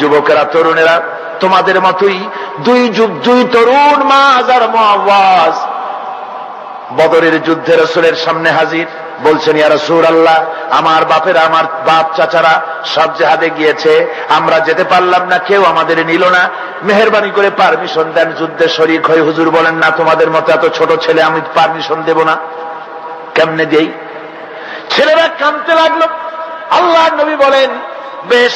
যুবকেরা, তরুণেরা, তোমাদের মতোই দুই তরুণ মাআজ আর মুআওয়াজ বদরের যুদ্ধে রাসূলের সামনে হাজির। বলছেন, ইয়া রাসূলুল্লাহ, আমার বাপেরা, আমার বাপ চাচারা সব জিহাদে গিয়েছে, আমরা যেতে পারলাম না, কেউ আমাদের নিল না, মেহেরবানি করে পারমিশন দেন, যুদ্ধে শরীক হই। হুজুর বলেন, না, তোমাদের মতো এত ছোট ছেলে আমি পারমিশন দেব না। কেমনে দেই? ছেলেরা কাঁদতে লাগলো। আল্লাহর নবী বলেন, বেশ,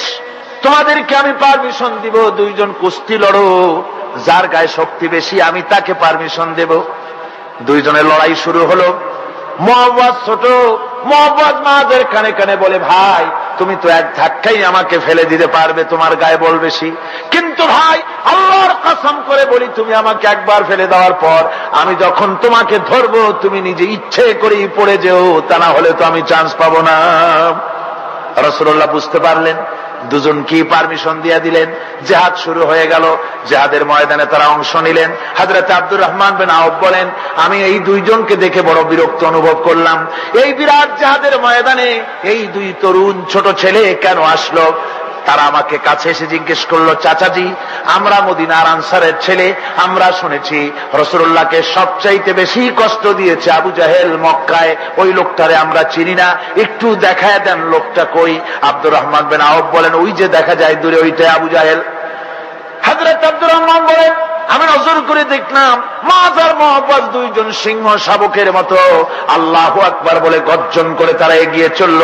তোমাদেরকে আমি পারমিশন দিব, দুইজন কুস্তি লড়ো, যার গায়ে শক্তি বেশি আমি তাকে পারমিশন দেব। দুইজনের লড়াই শুরু হলো। মুআওয়াজ ছোট, মুআওয়াজ মাদের কানে কানে বলে, ভাই তুমি তো এক ধাক্কাই আমাকে ফেলে দিতে পারবে, তোমার গায়ে বল বেশি, কিন্তু ভাই আল্লাহর কসম করে বলি, তুমি আমাকে একবার ফেলে দেওয়ার পর আমি যখন তোমাকে ধরবো তুমি নিজে ইচ্ছে করেই পড়ে যেও, তা না হলে তো আমি চান্স পাবো না। রাসূলুল্লাহ বুঝতে পারলেন, দুজন কি পারমিশন দিয়ে দিলেন। জিহাদ শুরু হয়ে গেল। জিহাদের ময়দানে তারা অংশ নিলেন। হযরত আব্দুর রহমান বিন আউফ বলেন, আমি এই দুইজনকে দেখে বড় বিরক্ত অনুভব করলাম। এই বিরাট জিহাদের ময়দানে এই দুই তরুণ ছোট ছেলে কেন আসলো? তারা আমাকে কাছে এসে জিজ্ঞেস করলো, চাচাজি, আমরা মদিনার আনসারের ছেলে, আমরা শুনেছি রাসূলুল্লাহকে সবচাইতে বেশি কষ্ট দিয়েছে আবু জাহেল মক্কায়, ওই লোকটারে আমরা চিনি না, একটু দেখায় দেন লোকটা কই। আব্দুর রহমান বিন আউফ বলেন, ওই যে দেখা যায় দূরে, ওইটাই আবু জাহেল। হযরত আব্দুর রহমান বলেন, আমি নজর করে দেখলাম মুআজ আর মুআওয়াজ দুইজন সিংহ শাবকের মতো আল্লাহু আকবার বলে গর্জন করে তারা এগিয়ে চলল।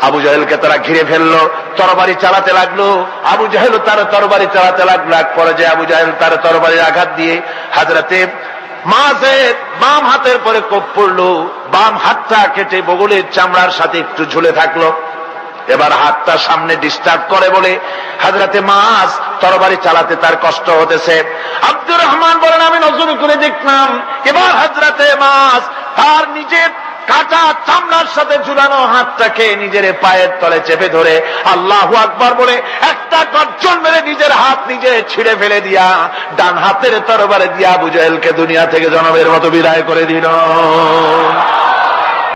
আবু জাহেলকে তারা ঘিরে ফেললো, তরবারি চালাতে লাগলো। আবু জাহেল তার তরবারি চালাতে লাগলো। এক পর্যায়ে আবু জাহেল তার তরবারির আঘাত দিয়ে হযরতে মুআজের বাম হাতের পরে কোপ পড়লো। বাম হাতটা কেটে বগলের চামড়ার সাথে একটু ঝুলে থাকলো। এবার হাতটা সামনে ডিস্টার্ব করে বলে হযরতে মুআজ তরবারি চালাতে তার কষ্ট হতেছে। আব্দুর রহমান বলেন, আমি নজর করে দেখলাম এবার হযরতে মুআজ তার নিজের কাটা চামড়ার সাথে ঝুলানো হাতটাকে নিজের পায়ের তলে চেপে ধরে আল্লাহু আকবার বলে একটা গর্জন মেরে নিজের হাত নিজে ছিঁড়ে ফেলে দিয়া ডান হাতের তরবারি দিয়া আবু জাহেলকে দুনিয়া থেকে জনমের মতো বিদায় করে দিল।